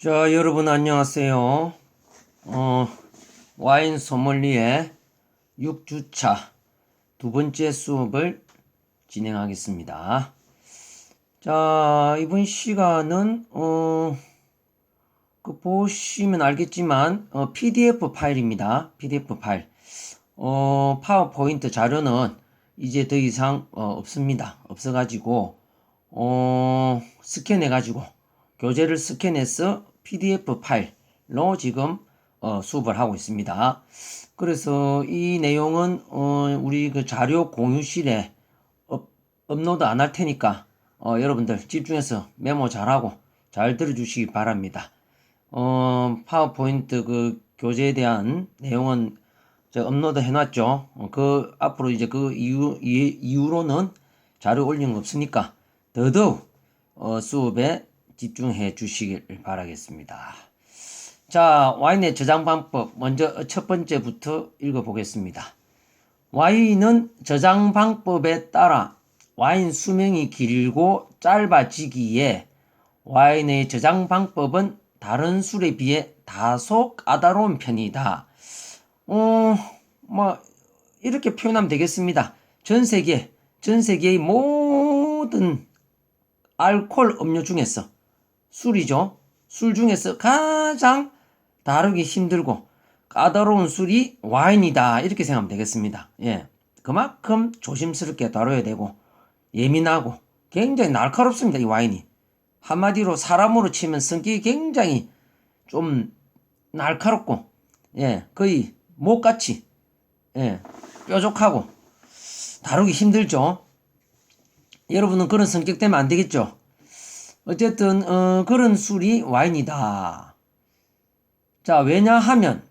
자, 여러분 안녕하세요. 와인 소믈리에 6주차 두 번째 수업을 진행하겠습니다. 자, 이번 시간은 보시면 알겠지만 PDF 파일입니다. PDF 파일. 파워포인트 자료는 이제 더 이상 없습니다. 없어가지고 스캔해가지고 교재를 스캔해서 PDF 파일로 지금 수업을 하고 있습니다. 그래서 이 내용은 우리 그 자료 공유실에 업로드 안 할 테니까 여러분들 집중해서 메모 잘하고 잘 들어주시기 바랍니다. 파워포인트 그 교재에 대한 내용은 제가 업로드 해놨죠. 그 앞으로 이제 그 이후로는 자료 올린 거 없으니까 더더욱 수업에 집중해 주시길 바라겠습니다. 자, 와인의 저장 방법 먼저 첫 번째부터 읽어보겠습니다. 와인은 저장 방법에 따라 와인 수명이 길고 짧아지기에 와인의 저장 방법은 다른 술에 비해 다소 까다로운 편이다. 이렇게 표현하면 되겠습니다. 전 세계의 모든 알코올 음료 중에서 술이죠. 술 중에서 가장 다루기 힘들고 까다로운 술이 와인이다. 이렇게 생각하면 되겠습니다. 예. 그만큼 조심스럽게 다뤄야 되고 예민하고 굉장히 날카롭습니다. 이 와인이. 한마디로 사람으로 치면 성격이 굉장히 좀 날카롭고 예, 거의 못같이 예, 뾰족하고 다루기 힘들죠. 여러분은 그런 성격 되면 안 되겠죠. 어쨌든 그런 술이 와인이다. 자, 왜냐하면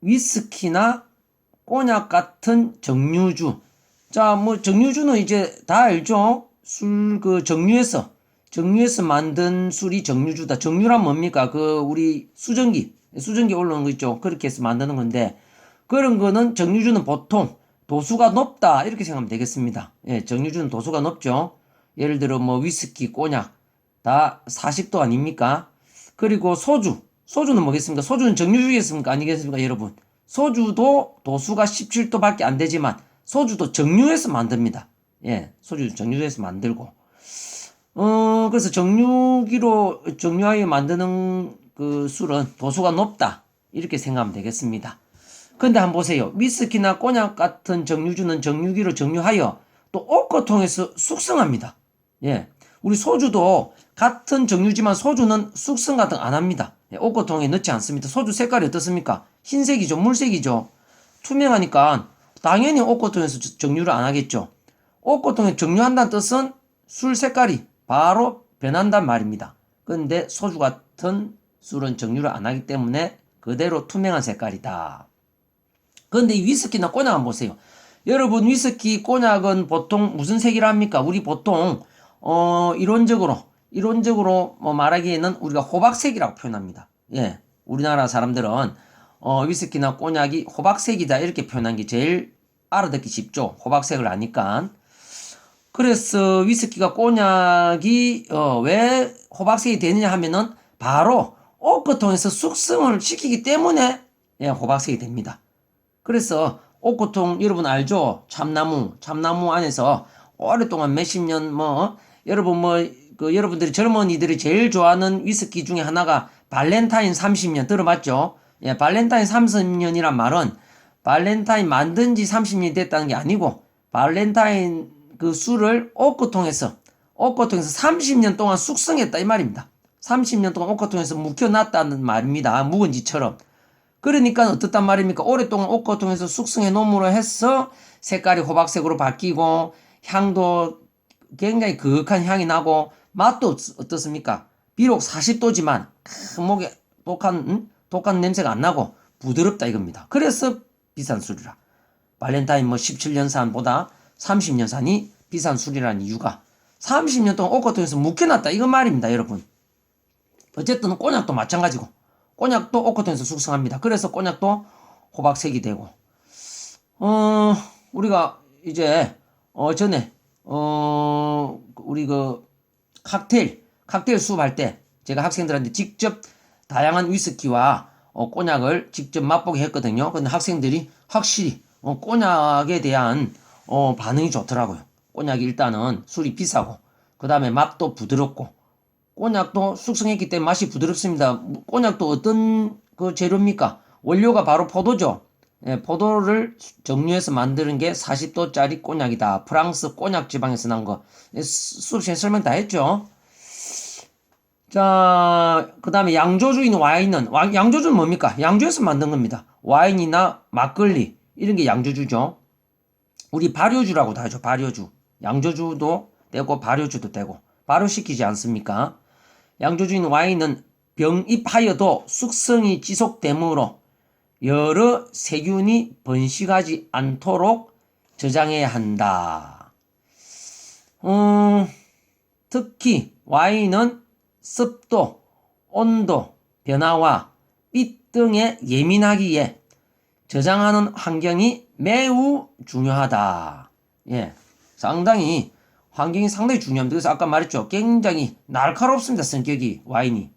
위스키나 꼬냑 같은 정류주. 자, 뭐 정류주는 이제 다 알죠. 술 그 정류에서 만든 술이 정류주다. 정류란 뭡니까? 그 우리 수증기 올라오는 거 있죠. 그렇게 해서 만드는 건데 그런 거는 정류주는 보통 도수가 높다 이렇게 생각하면 되겠습니다. 예, 정류주는 도수가 높죠. 예를 들어 뭐 위스키, 꼬냑 다 40도 아닙니까? 그리고 소주는 뭐겠습니까? 소주는 정류주겠습니까? 아니겠습니까, 여러분? 소주도 도수가 17도밖에 안 되지만 소주도 정류에서 만듭니다. 예, 소주 정류에서 만들고 그래서 정류하여 만드는 그 술은 도수가 높다 이렇게 생각하면 되겠습니다. 근데 한번 보세요. 위스키나 꼬냑 같은 정류주는 정류기로 정류하여 또 오커통에서 숙성합니다. 예. 우리 소주도 같은 정류지만 소주는 숙성 같은 거 안 합니다. 예, 오커통에 넣지 않습니다. 소주 색깔이 어떻습니까? 흰색이죠. 물색이죠. 투명하니까 당연히 오커통에서 정류를 안 하겠죠. 오커통에 정류한다는 뜻은 술 색깔이 바로 변한단 말입니다. 그런데 소주 같은 술은 정류를 안 하기 때문에 그대로 투명한 색깔이다. 그런데 이 위스키나 꼬냑 한번 보세요. 여러분 위스키, 꼬냑은 보통 무슨 색이라 합니까? 우리 보통 이론적으로 뭐 말하기에는 우리가 호박색이라고 표현합니다. 예, 우리나라 사람들은 위스키나 꼬냑이 호박색이다 이렇게 표현한 게 제일 알아듣기 쉽죠. 호박색을 아니까. 그래서 위스키가 꼬냑이 왜 호박색이 되느냐 하면은 바로 오크통에서 숙성을 시키기 때문에 예, 호박색이 됩니다. 그래서 옥고통 여러분 알죠? 참나무 안에서 오랫동안 몇십 년 여러분 여러분들이 젊은이들이 제일 좋아하는 위스키 중에 하나가 발렌타인 30년 들어봤죠? 예, 발렌타인 30년이란 말은 발렌타인 만든 지 30년이 됐다는 게 아니고 발렌타인 그 술을 옥고통에서 30년 동안 숙성했다 이 말입니다. 30년 동안 옥고통에서 묵혀놨다는 말입니다. 묵은지처럼. 그러니까 어떻단 말입니까? 오랫동안 옥고통에서 숙성해 놓음으로 해서 색깔이 호박색으로 바뀌고 향도 굉장히 그윽한 향이 나고 맛도 어떻습니까? 비록 40도지만 목에 독한 냄새가 안 나고 부드럽다 이겁니다. 그래서 비싼 술이라. 발렌타인 17년산보다 30년산이 비싼 술이라는 이유가 30년 동안 옥고통에서 묵혀놨다 이건 말입니다, 여러분. 어쨌든 꼬냑도 마찬가지고 꼬냑도 오커통에서 숙성합니다. 그래서 꼬냑도 호박색이 되고 우리가 이제 전에 우리 그 칵테일 수업할 때 제가 학생들한테 직접 다양한 위스키와 꼬냑을 직접 맛보게 했거든요. 근데 학생들이 확실히 꼬냑에 대한 반응이 좋더라고요. 꼬냑이 일단은 술이 비싸고 그 다음에 맛도 부드럽고 꼬냑도 숙성했기 때문에 맛이 부드럽습니다. 꼬냑도 어떤 그 재료입니까? 원료가 바로 포도죠. 예, 포도를 정류해서 만드는 게 40도짜리 꼬냑이다. 프랑스 꼬냑 지방에서 난 거. 수업시간에 설명 다 했죠. 자, 그 다음에 양조주인 와인은, 양조주는 뭡니까? 양주에서 만든 겁니다. 와인이나 막걸리, 이런 게 양조주죠. 우리 발효주라고도 하죠. 발효주. 양조주도 되고, 발효주도 되고. 발효시키지 않습니까? 양조주인 와인은 병입하여도 숙성이 지속되므로 여러 세균이 번식하지 않도록 저장해야 한다. 특히 와인은 습도, 온도, 변화와 빛 등에 예민하기에 저장하는 환경이 매우 중요하다. 예, 상당히 환경이 상당히 중요합니다. 그래서 아까 말했죠. 굉장히 날카롭습니다. 성격이 와인이.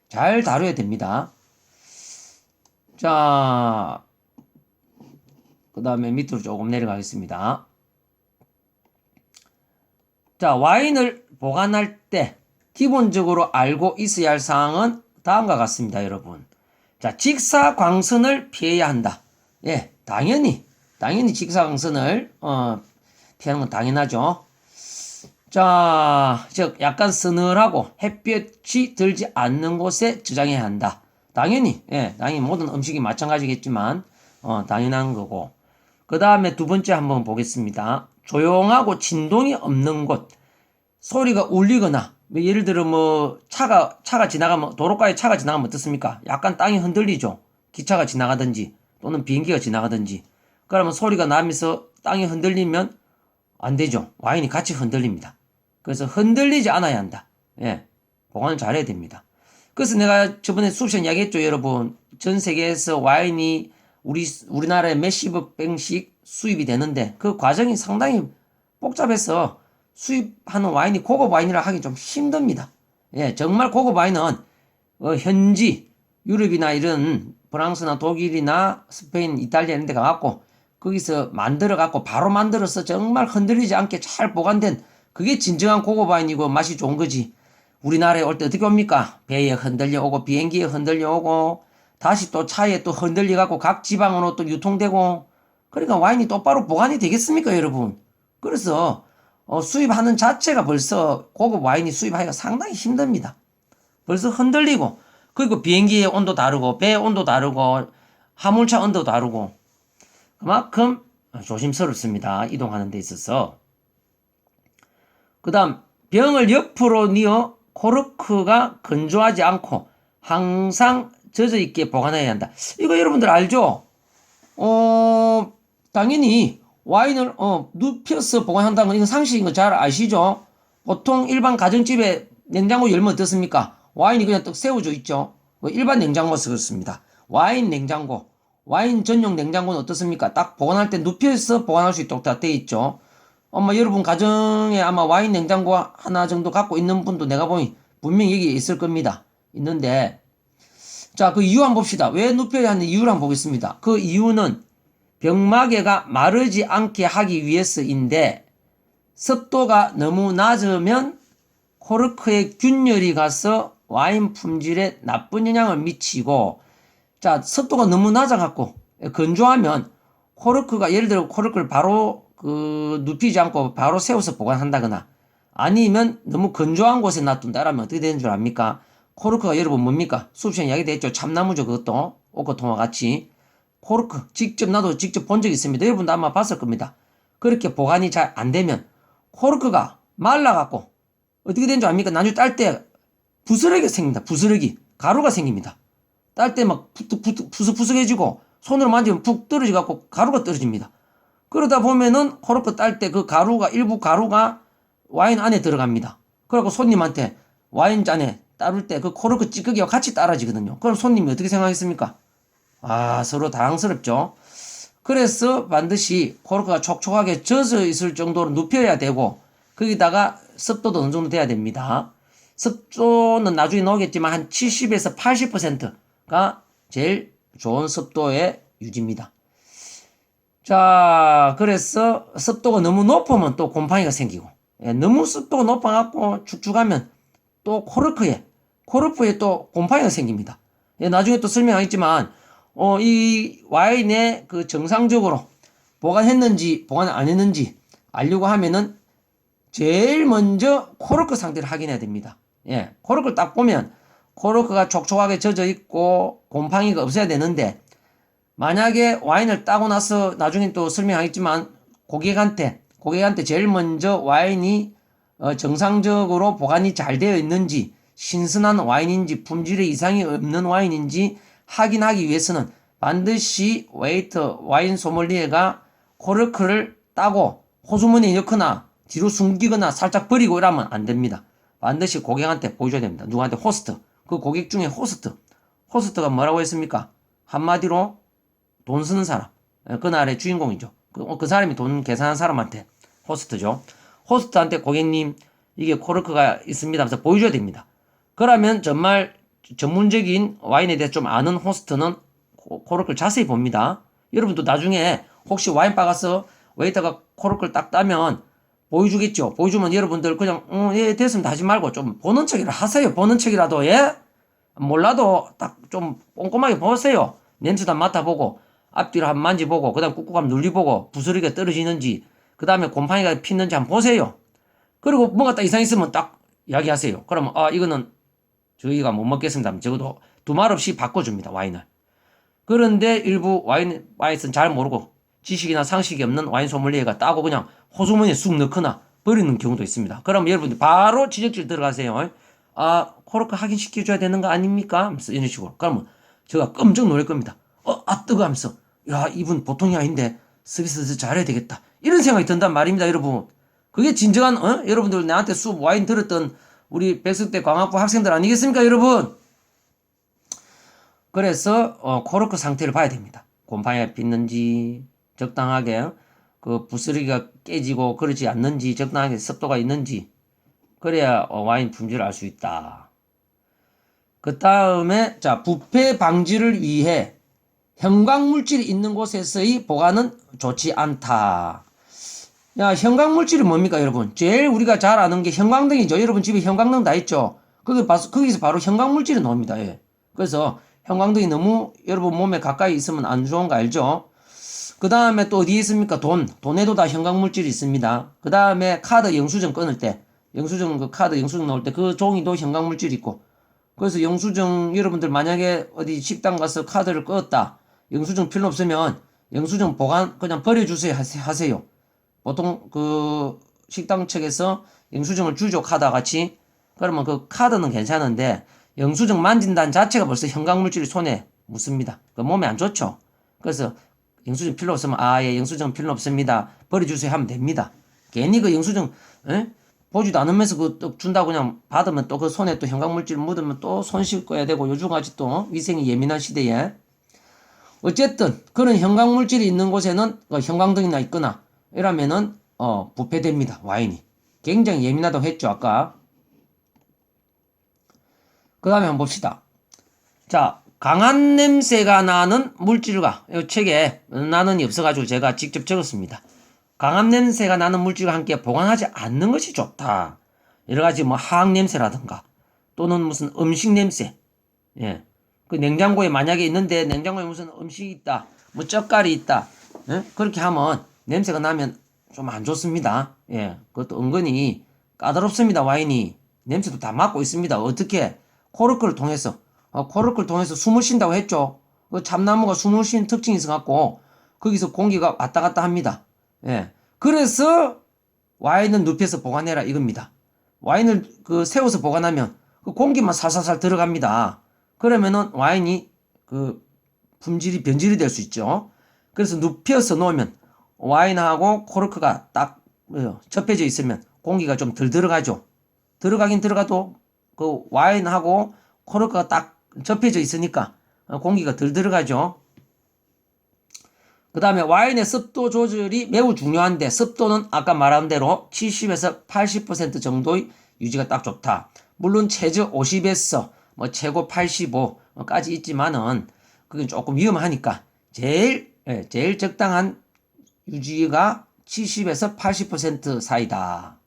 잘 다뤄야 됩니다. 자, 그 다음에 밑으로 조금 내려가겠습니다. 자, 와인을 보관할 때 기본적으로 알고 있어야 할 사항은 다음과 같습니다, 여러분. 자, 직사광선을 피해야 한다. 예, 당연히 직사광선을 피하는 건 당연하죠. 자, 즉 약간 서늘하고 햇볕이 들지 않는 곳에 저장해야 한다. 당연히 모든 음식이 마찬가지겠지만 당연한 거고. 그 다음에 두 번째 한번 보겠습니다. 조용하고 진동이 없는 곳, 소리가 울리거나 예를 들어 뭐 차가 지나가면, 도로가에 차가 지나가면 어떻습니까? 약간 땅이 흔들리죠. 기차가 지나가든지 또는 비행기가 지나가든지. 그러면 소리가 나면서 땅이 흔들리면 안 되죠. 와인이 같이 흔들립니다. 그래서 흔들리지 않아야 한다. 예, 보관을 잘해야 됩니다. 그래서 내가 저번에 수업 시간 이야기했죠, 여러분. 전 세계에서 와인이 우리나라에 몇십억 병씩 수입이 되는데 그 과정이 상당히 복잡해서 수입하는 와인이 고급 와인이라 하기 좀 힘듭니다. 예, 정말 고급 와인은 현지 유럽이나 이런 프랑스나 독일이나 스페인, 이탈리아 이런 데 가갖고 거기서 만들어갖고 바로 만들어서 정말 흔들리지 않게 잘 보관된 그게 진정한 고급 와인이고 맛이 좋은 거지. 우리나라에 올 때 어떻게 옵니까? 배에 흔들려 오고 비행기에 흔들려 오고 다시 또 차에 또 흔들려갖고 각 지방으로 또 유통되고 그러니까 와인이 똑바로 보관이 되겠습니까, 여러분? 그래서 수입하는 자체가 벌써 고급 와인이 수입하기가 상당히 힘듭니다. 벌써 흔들리고 그리고 비행기의 온도 다르고 배의 온도 다르고 화물차 온도 다르고 그만큼 조심스럽습니다. 이동하는 데 있어서. 그 다음 병을 옆으로 뉘어 코르크가 건조하지 않고 항상 젖어 있게 보관해야 한다. 이거 여러분들 알죠? 당연히 와인을 눕혀서 보관한다는 건 이건 상식인 거 잘 아시죠? 보통 일반 가정집에 냉장고 열면 어떻습니까? 와인이 그냥 딱 세워져 있죠. 일반 냉장고에서 그렇습니다. 와인 냉장고, 와인 전용 냉장고는 어떻습니까? 딱 보관할 때 눕혀서 보관할 수 있도록 다 되어 있죠. 여러분 가정에 아마 와인 냉장고 하나 정도 갖고 있는 분도 내가 보니 분명히 여기 있을 겁니다. 있는데, 자, 그 이유 한번 봅시다. 왜 눕혀야 하는 이유를 한번 보겠습니다. 그 이유는 병마개가 마르지 않게 하기 위해서인데, 습도가 너무 낮으면 코르크에 균열이 가서 와인 품질에 나쁜 영향을 미치고, 자, 습도가 너무 낮아갖고 건조하면 코르크가 예를 들어 코르크를 바로 눕히지 않고 바로 세워서 보관한다거나 아니면 너무 건조한 곳에 놔둔다라면 어떻게 되는 줄 압니까? 코르크가 여러분 뭡니까? 수업 시간에 이야기도 했죠. 참나무죠. 그것도 오크통과 같이 코르크 나도 직접 본 적이 있습니다. 여러분도 아마 봤을 겁니다. 그렇게 보관이 잘 안 되면 코르크가 말라갖고 어떻게 되는 줄 압니까? 나중에 딸 때 부스러기가 생깁니다. 부스러기 가루가 생깁니다. 딸 때 막 푸석푸석해지고 손으로 만지면 푹 떨어져갖고 가루가 떨어집니다. 그러다 보면은 코르크 딸 때 그 가루가 일부 가루가 와인 안에 들어갑니다. 그래갖고 손님한테 와인잔에 따를 때 그 코르크 찌꺼기와 같이 따라지거든요. 그럼 손님이 어떻게 생각했습니까? 아, 서로 당황스럽죠. 그래서 반드시 코르크가 촉촉하게 젖어 있을 정도로 눕혀야 되고 거기다가 습도도 어느 정도 돼야 됩니다. 습도는 나중에 나오겠지만 한 70에서 80%가 제일 좋은 습도의 유지입니다. 자, 그래서 습도가 너무 높으면 또 곰팡이가 생기고, 너무 습도가 높아갖고 축축하면 또 코르크에 또 곰팡이가 생깁니다. 나중에 또 설명하겠지만, 이 와인에 그 정상적으로 보관했는지, 보관 안 했는지 알려고 하면은 제일 먼저 코르크 상태를 확인해야 됩니다. 코르크를 딱 보면 코르크가 촉촉하게 젖어 있고 곰팡이가 없어야 되는데, 만약에 와인을 따고 나서 나중에 또 설명하겠지만 고객한테 제일 먼저 와인이 정상적으로 보관이 잘 되어 있는지, 신선한 와인인지, 품질에 이상이 없는 와인인지 확인하기 위해서는 반드시 와인 소믈리에가 코르크를 따고 호주머니에 넣거나 뒤로 숨기거나 살짝 버리고 이러면 안 됩니다. 반드시 고객한테 보여줘야 됩니다. 누구한테? 호스트. 그 고객 중에 호스트가 뭐라고 했습니까? 한마디로 돈 쓰는 사람, 그날의 주인공이죠. 그 사람이 돈 계산한 사람한테 호스트죠. 호스트한테 고객님 이게 코르크가 있습니다 하면서 보여줘야 됩니다. 그러면 정말 전문적인 와인에 대해 좀 아는 호스트는 코르크를 자세히 봅니다. 여러분도 나중에 혹시 와인바 가서 웨이터가 코르크를 딱 따면 보여주겠죠. 보여주면 여러분들 그냥 예 됐습니다 하지 말고 좀 보는 척이라 하세요. 보는 척이라도. 몰라도 딱 좀 꼼꼼하게 보세요. 냄새도 맡아보고 앞뒤로 한번 만지보고 그 다음 꾹꾹 한번 눌리보고 부스러기가 떨어지는지 그 다음에 곰팡이가 피는지 한번 보세요. 그리고 뭔가 딱 이상 있으면 딱 이야기하세요. 그러면 이거는 저희가 못 먹겠습니다 하면 적어도 두말 없이 바꿔줍니다. 와인을. 그런데 일부 와인은 잘 모르고 지식이나 상식이 없는 와인 소믈리에가 따고 그냥 호주머니에 쑥 넣거나 버리는 경우도 있습니다. 그럼 여러분들 바로 지적질 들어가세요. 코르크 확인시켜줘야 되는 거 아닙니까? 하면서 이런 식으로. 그러면 제가 깜짝 놀랄 겁니다. 뜨거 하면서 야 이분 보통이 아닌데 서비스 잘해야 되겠다. 이런 생각이 든단 말입니다. 여러분. 그게 진정한 여러분들 나한테 수업 와인 들었던 우리 백석대 광학부 학생들 아니겠습니까 여러분? 그래서 코르크 상태를 봐야 됩니다. 곰팡이가 pis는지 적당하게 그 부스러기가 깨지고 그러지 않는지 적당하게 습도가 있는지 그래야 와인 품질을 알 수 있다. 그 다음에 자 부패 방지를 위해 형광물질이 있는 곳에서의 보관은 좋지 않다. 야 형광물질이 뭡니까 여러분? 제일 우리가 잘 아는 게 형광등이죠. 여러분 집에 형광등 다 있죠. 거기서 바로 형광물질이 나옵니다. 그래서 형광등이 너무 여러분 몸에 가까이 있으면 안 좋은 거 알죠? 그 다음에 또 어디에 있습니까? 돈에도 다 형광물질이 있습니다. 그 다음에 카드 영수증 끊을 때 카드 영수증 나올 때 그 종이도 형광물질이 있고, 그래서 영수증 여러분들 만약에 어디 식당 가서 카드를 껐다 영수증 필요 없으면 영수증 보관 그냥 버려주세요 하세요. 보통 그 식당 측에서 영수증을 주죠. 카드와 같이. 그러면 그 카드는 괜찮은데 영수증 만진다는 자체가 벌써 형광물질이 손에 묻습니다. 그 몸에 안 좋죠. 그래서 영수증 필요 없으면 예 영수증 필요 없습니다 버려주세요 하면 됩니다. 괜히 그 영수증 보지도 않으면서 그 준다고 그냥 받으면 또 그 손에 또 형광물질 묻으면 또 손 씻어야 되고 요즘같이 또 위생이 예민한 시대에 어쨌든 그런 형광물질이 있는 곳에는 형광등이나 있거나 이러면은 부패됩니다. 와인이 굉장히 예민하다고 했죠 아까. 그 다음에 한번 봅시다. 자 강한 냄새가 나는 물질과 이 책에 나는이 없어가지고 제가 직접 적었습니다. 강한 냄새가 나는 물질과 함께 보관하지 않는 것이 좋다. 여러가지 뭐 화학 냄새라든가 또는 무슨 음식 냄새, 그 냉장고에 만약에 있는데 냉장고에 무슨 음식이 있다, 뭐 젓갈이 있다, 그렇게 하면 냄새가 나면 좀 안 좋습니다. 그것도 은근히 까다롭습니다. 와인이 냄새도 다 맡고 있습니다. 어떻게? 코르크를 통해서 숨을 쉰다고 했죠. 그 참나무가 숨을 쉬는 특징이 있어갖고 거기서 공기가 왔다 갔다 합니다. 그래서 와인은 눕혀서 보관해라 이겁니다. 와인을 세워서 보관하면 그 공기만 살살살 들어갑니다. 그러면은 와인이 그 품질이 변질이 될 수 있죠. 그래서 눕혀서 놓으면 와인하고 코르크가 딱 접혀져 있으면 공기가 좀 덜 들어가죠. 들어가긴 들어가도 그 와인하고 코르크가 딱 접혀져 있으니까 공기가 덜 들어가죠. 그 다음에 와인의 습도 조절이 매우 중요한데 습도는 아까 말한 대로 70에서 80% 정도의 유지가 딱 좋다. 물론 최저 50에서 뭐 최고 85까지 있지만은 그게 조금 위험하니까 제일 적당한 유지가 70에서 80% 사이다.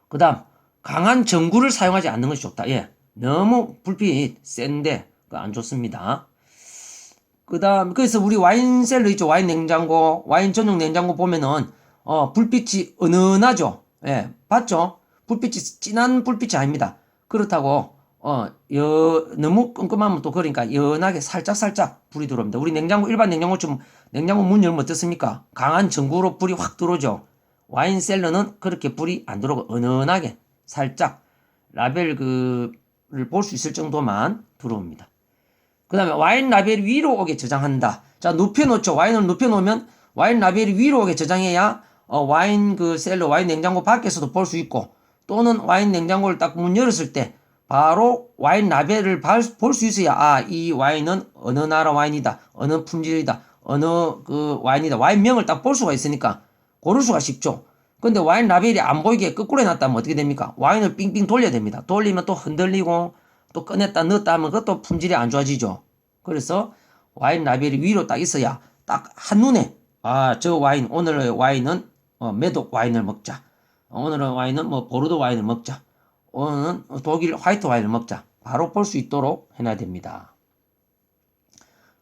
그 다음, 강한 전구를 사용하지 않는 것이 좋다. 예. 너무 불빛 센데, 안 좋습니다. 그 다음, 그래서 우리 와인셀러 있죠. 와인 냉장고, 와인 전용 냉장고 보면은, 불빛이 은은하죠. 예. 봤죠? 불빛이 진한 불빛이 아닙니다. 그렇다고, 너무 끔끔하면 또 그러니까 연하게 살짝살짝 불이 들어옵니다. 우리 냉장고, 일반 냉장고처럼 냉장고 문 열면 어떻습니까? 강한 전구로 불이 확 들어오죠. 와인셀러는 그렇게 불이 안 들어오고 은은하게 살짝 라벨을 볼 수 있을 정도만 들어옵니다. 그 다음에 와인 라벨이 위로 오게 저장한다. 자, 눕혀놓죠. 와인을 눕혀놓으면 와인 라벨이 위로 오게 저장해야 와인 셀러, 와인 냉장고 밖에서도 볼 수 있고 또는 와인 냉장고를 딱 문 열었을 때 바로 와인 라벨을 볼 수 있어야 이 와인은 어느 나라 와인이다. 어느 품질이다. 어느 와인이다. 와인명을 딱 볼 수가 있으니까 고를 수가 쉽죠. 근데 와인 라벨이 안 보이게 거꾸로 해놨다면 어떻게 됩니까? 와인을 빙빙 돌려야 됩니다. 돌리면 또 흔들리고 또 꺼냈다 넣었다 하면 그것도 품질이 안 좋아지죠. 그래서 와인 라벨이 위로 딱 있어야 딱 한눈에 저 와인 오늘의 와인은 메독 와인을 먹자. 오늘의 와인은 뭐 보르도 와인을 먹자. 오늘은 독일 화이트 와인을 먹자. 바로 볼 수 있도록 해놔야 됩니다.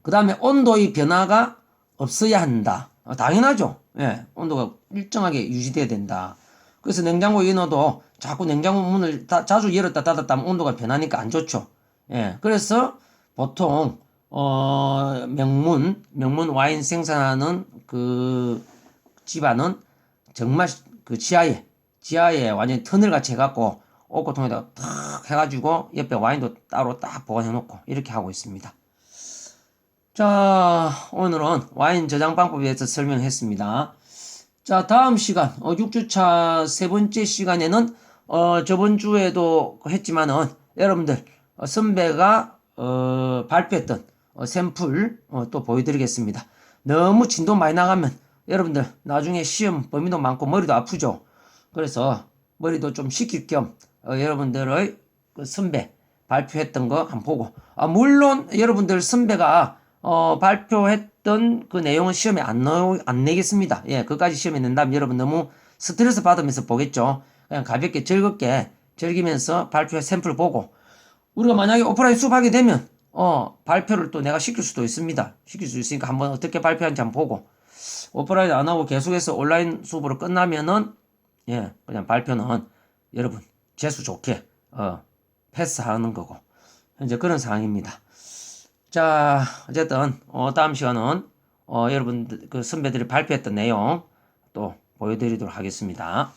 그 다음에 온도의 변화가 없어야 한다. 당연하죠. 예, 온도가 일정하게 유지돼야 된다. 그래서 냉장고에 넣어도 자꾸 냉장고 문을 자주 열었다 닫았다 하면 온도가 변하니까 안 좋죠. 예, 그래서 보통 명문 와인 생산하는 집안은 정말 지하에 완전히 터널 같이 해갖고 옷고통에다가 탁 해가지고 옆에 와인도 따로 딱 보관해 놓고 이렇게 하고 있습니다. 자, 오늘은 와인 저장 방법에 대해서 설명했습니다. 자, 다음 시간, 6주차 세 번째 시간에는, 저번 주에도 했지만은, 여러분들, 선배가, 발표했던, 샘플, 또 보여드리겠습니다. 너무 진도 많이 나가면, 여러분들, 나중에 시험 범위도 많고, 머리도 아프죠? 그래서, 머리도 좀 식힐 겸, 여러분들의 선배, 발표했던 거 한번 보고, 물론, 여러분들 선배가, 발표했던 그 내용은 시험에 안 내겠습니다. 예, 그까지 시험에 낸다면 여러분 너무 스트레스 받으면서 보겠죠. 그냥 가볍게 즐겁게 즐기면서 발표 샘플 보고, 우리가 만약에 오프라인 수업하게 되면, 발표를 또 내가 시킬 수도 있습니다. 시킬 수 있으니까 한번 어떻게 발표하는지 한번 보고, 오프라인 안 하고 계속해서 온라인 수업으로 끝나면은, 예, 그냥 발표는 여러분 재수 좋게, 패스하는 거고, 현재 그런 상황입니다. 자, 어쨌든, 다음 시간은, 여러분들, 선배들이 발표했던 내용 또 보여드리도록 하겠습니다.